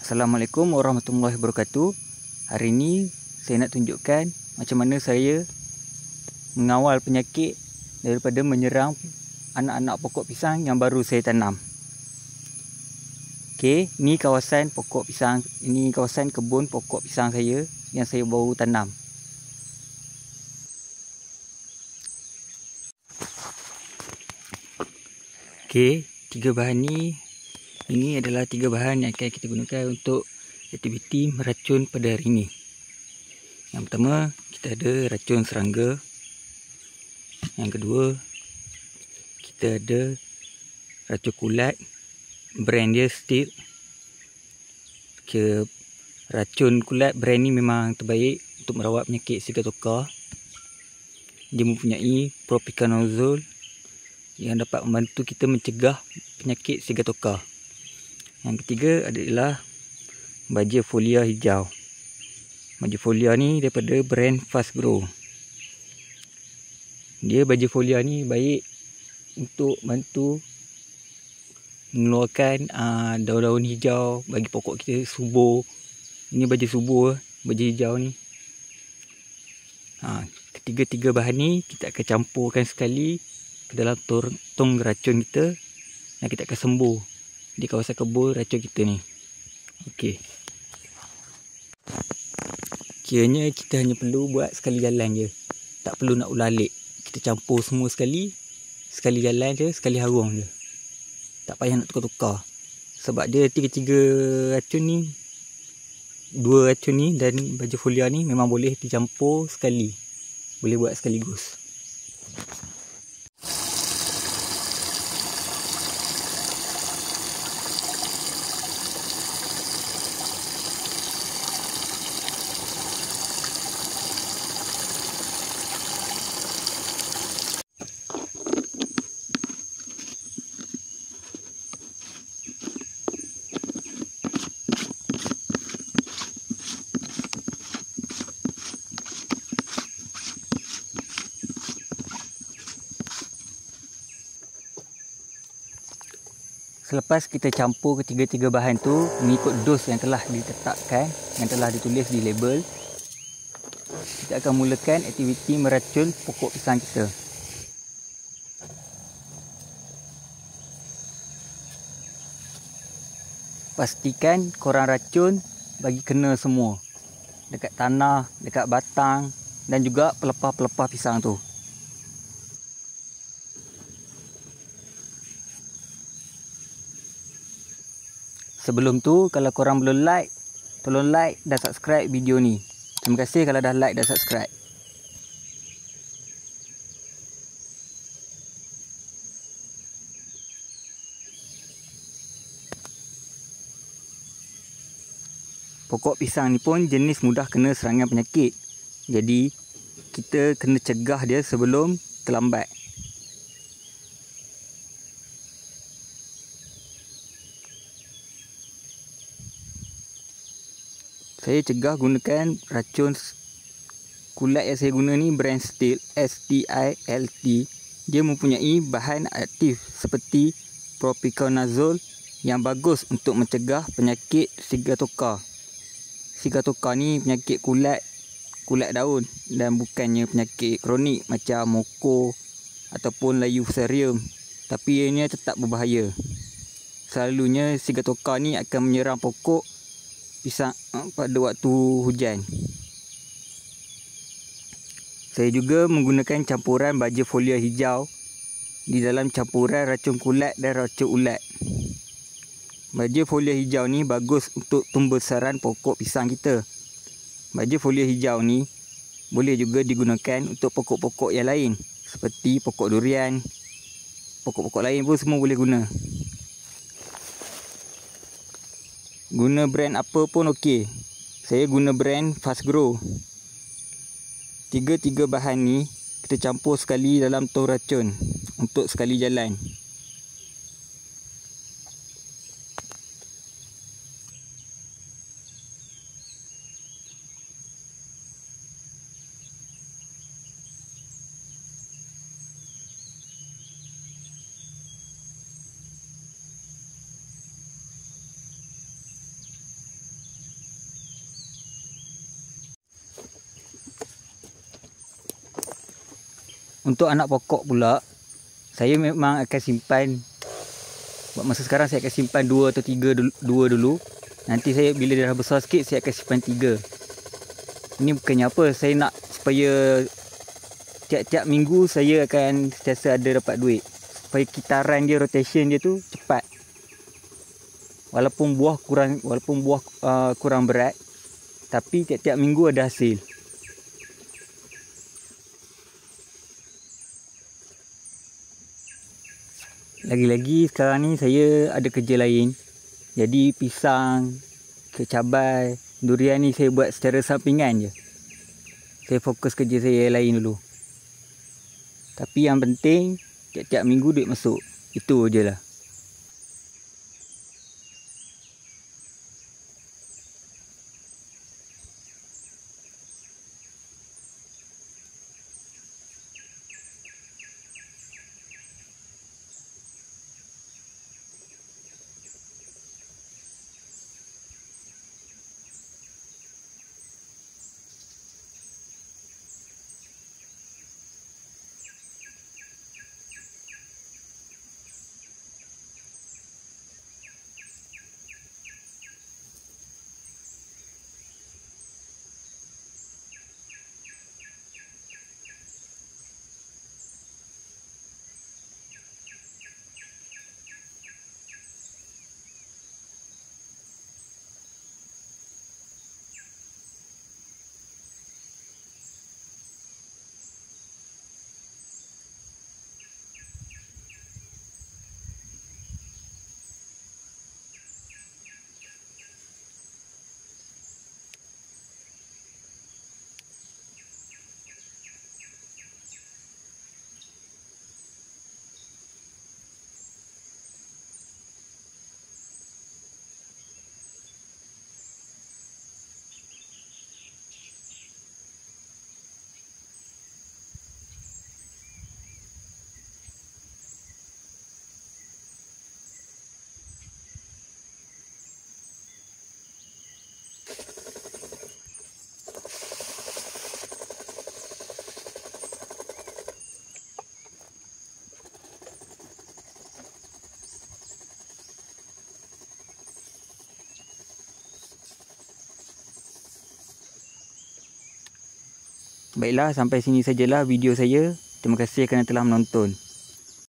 Assalamualaikum warahmatullahi wabarakatuh. Hari ini saya nak tunjukkan macam mana saya mengawal penyakit daripada menyerang anak-anak pokok pisang yang baru saya tanam. Okey, ni kawasan pokok pisang, ini kawasan kebun pokok pisang saya yang saya baru tanam. Okey, tiga bahan ni, ini adalah tiga bahan yang akan kita gunakan untuk aktiviti meracun pada hari ini. Yang pertama, kita ada racun serangga. Yang kedua, kita ada racun kulat, brand dia Steel. Racun kulat brand ni memang terbaik untuk merawat penyakit sigatoka. Dia mempunyai propiconazole yang dapat membantu kita mencegah penyakit sigatoka. Yang ketiga adalah baja folia hijau. Baja folia ni daripada brand Fast Grow. Dia baja folia ni baik untuk bantu mengeluarkan daun-daun hijau bagi pokok kita subur. Ini baja subur, baja hijau ni. Ketiga-tiga bahan ni kita akan campurkan sekali ke dalam tong racun kita dan kita akan sembuh di kawasan kebun racun kita ni. Okey. Kiranya kita hanya perlu buat sekali jalan je. Tak perlu nak ulang-alik. Kita campur semua sekali. Sekali jalan je, sekali harung je. Tak payah nak tukar-tukar. Sebab dia tiga-tiga racun ni, dua racun ni dan baja folia ni memang boleh dicampur sekali. Boleh buat sekaligus. Selepas kita campur ketiga-tiga bahan tu mengikut dos yang telah ditetapkan, yang telah ditulis di label, kita akan mulakan aktiviti meracun pokok pisang kita. Pastikan korang racun bagi kena semua. Dekat tanah, dekat batang dan juga pelepah-pelepah pisang tu. Sebelum tu, kalau korang belum like, tolong like dan subscribe video ni. Terima kasih kalau dah like dan subscribe. Pokok pisang ni pun jenis mudah kena serangan penyakit. Jadi, kita kena cegah dia sebelum terlambat. Saya cegah gunakan racun kulat yang saya guna ni brand Steel, S-T-I-L-T. Dia mempunyai bahan aktif seperti propiconazole yang bagus untuk mencegah penyakit sigatoka. Sigatoka ni penyakit kulat daun dan bukannya penyakit kronik macam moko ataupun layu fusarium. Tapi ianya tetap berbahaya. Selalunya sigatoka ni akan menyerang pokok pisang pada waktu hujan. Saya juga menggunakan campuran baja folia hijau di dalam campuran racun kulat dan racun ulat. Baja folia hijau ni bagus untuk pembesaran pokok pisang kita. Baja folia hijau ni boleh juga digunakan untuk pokok-pokok yang lain seperti pokok durian. Pokok-pokok lain pun semua boleh guna. Guna brand apa pun okey. Saya guna brand Fast Grow. Tiga-tiga bahan ni kita campur sekali dalam tong racun untuk sekali jalan. Untuk anak pokok pula, saya memang akan simpan. Buat masa sekarang saya akan simpan 2 atau 3 dulu. Nanti saya bila dia dah besar sikit, saya akan simpan 3. Ini bukannya apa, saya nak supaya tiap-tiap minggu saya akan sentiasa ada dapat duit. Supaya kitaran dia, rotation dia tu cepat. Walaupun buah kurang berat, tapi tiap-tiap minggu ada hasil. Lagi-lagi sekarang ni saya ada kerja lain. Jadi pisang, cabai, durian ni saya buat secara sampingan je. Saya fokus kerja saya lain dulu. Tapi yang penting tiap-tiap minggu duit masuk. Itu je lah. Baiklah, sampai sini sajalah video saya. Terima kasih kerana telah menonton.